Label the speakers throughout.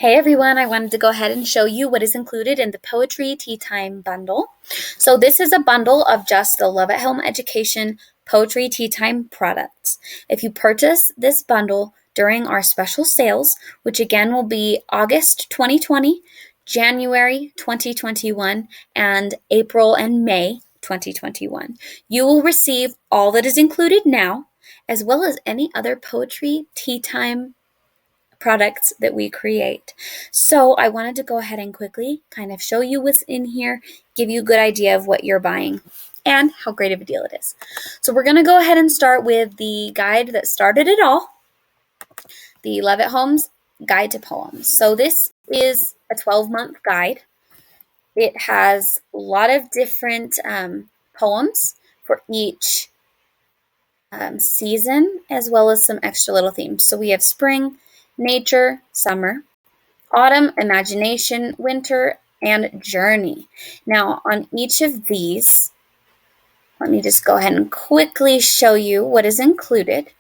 Speaker 1: Hey everyone, I wanted to go ahead and show you what is included in the Poetry Tea Time bundle. So this is a bundle of just the Love at Home Education Poetry Tea Time products. If you purchase this bundle during our special sales, which again will be August 2020, January 2021, and April and May 2021, you will receive all that is included now, as well as any other Poetry Tea Time products that we create. So I wanted to go ahead and quickly kind of show you what's in here, give you a good idea of what you're buying and how great of a deal it is. So we're going to go ahead and start with the guide that started it all, the Love at Home's Guide to Poems. So this is a 12-month guide. It has a lot of different poems for each season, as well as some extra little themes. So we have spring, nature, summer, autumn, imagination, winter, and journey. Now, on each of these, let me just go ahead and quickly show you what is included.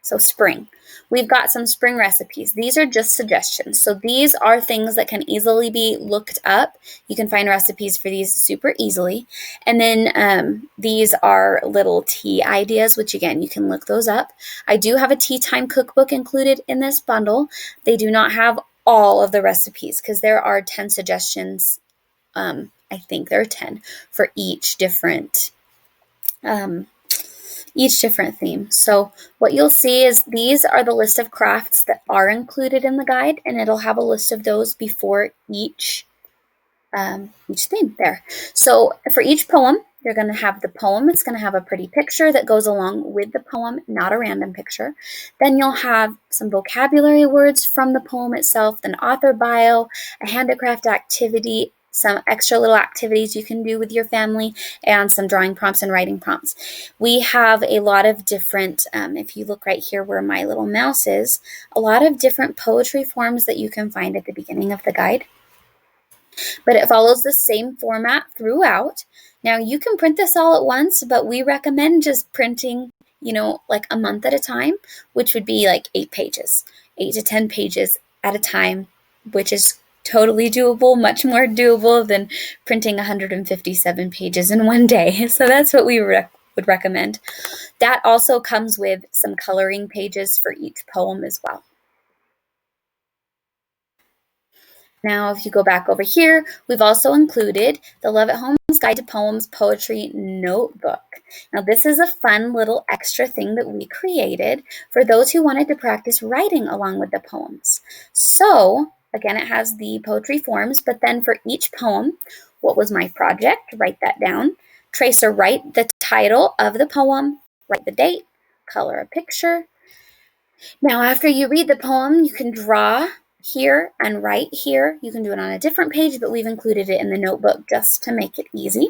Speaker 1: So spring. We've got some spring recipes. These are just suggestions. So these are things that can easily be looked up. You can find recipes for these super easily. And then these are little tea ideas, which again, you can look those up. I do have a tea time cookbook included in this bundle. They do not have all of the recipes because there are 10 suggestions. I think there are 10 for each different theme. So what you'll see is these are the list of crafts that are included in the guide, and it'll have a list of those before each theme there. So for each poem, you're going to have the poem. It's going to have a pretty picture that goes along with the poem, not a random picture. Then you'll have some vocabulary words from the poem itself, an author bio, a handicraft activity, some extra little activities you can do with your family, and some drawing prompts and writing prompts. We have a lot of different, if you look right here where my little mouse is, a lot of different poetry forms that you can find at the beginning of the guide. But it follows the same format throughout. Now you can print this all at once, but we recommend just printing, like a month at a time, which would be like 8 to 10 pages at a time, which is totally doable, much more doable than printing 157 pages in one day. So that's what we would recommend. That also comes with some coloring pages for each poem as well. Now, if you go back over here, we've also included the Love at Home's Guide to Poems Poetry Notebook. Now, this is a fun little extra thing that we created for those who wanted to practice writing along with the poems. So, again, it has the poetry forms, but then for each poem, what was my project? Write that down. Trace or write the title of the poem, write the date, color a picture. Now, after you read the poem, you can draw here and write here. You can do it on a different page, but we've included it in the notebook just to make it easy.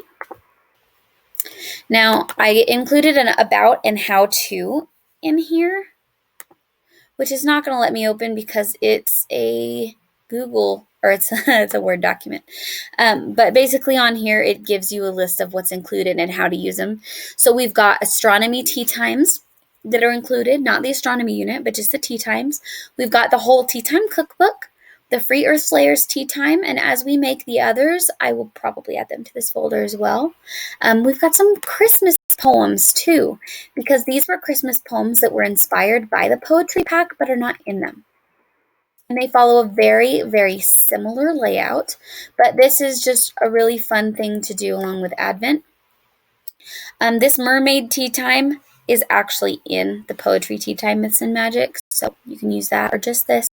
Speaker 1: Now, I included an about and how to in here, which is not going to let me open because it's a Google, or it's a Word document. But basically on here, it gives you a list of what's included and how to use them. So we've got astronomy tea times that are included, not the astronomy unit, but just the tea times. We've got the whole tea time cookbook, the Free Earth Slayers tea time, and as we make the others, I will probably add them to this folder as well. We've got some Christmas poems too, because these were Christmas poems that were inspired by the poetry pack but are not in them. And they follow a very, very similar layout, but this is just a really fun thing to do along with Advent. This mermaid tea time is actually in the Poetry Tea Time Myths and Magic, so you can use that or just this.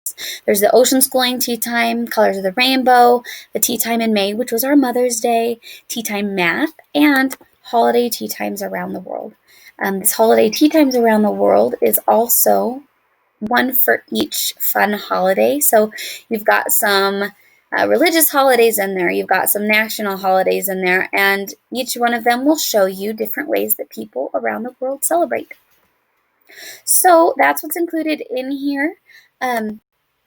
Speaker 1: There's the Ocean Schooling Tea Time, Colors of the Rainbow, the Tea Time in May, which was our Mother's Day, Tea Time Math, and Holiday Tea Times Around the World. This Holiday Tea Times Around the World is also one for each fun holiday. So you've got some religious holidays in there, you've got some national holidays in there, and each one of them will show you different ways that people around the world celebrate. So that's what's included in here.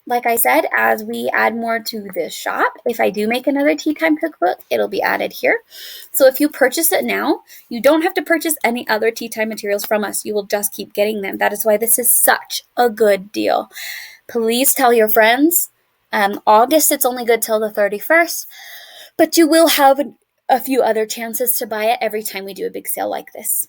Speaker 1: Like I said, as we add more to the shop, if I do make another tea time cookbook, it'll be added here. So if you purchase it now, you don't have to purchase any other tea time materials from us. You will just keep getting them. That is why this is such a good deal. Please tell your friends. August, it's only good till the 31st, but you will have a few other chances to buy it every time we do a big sale like this.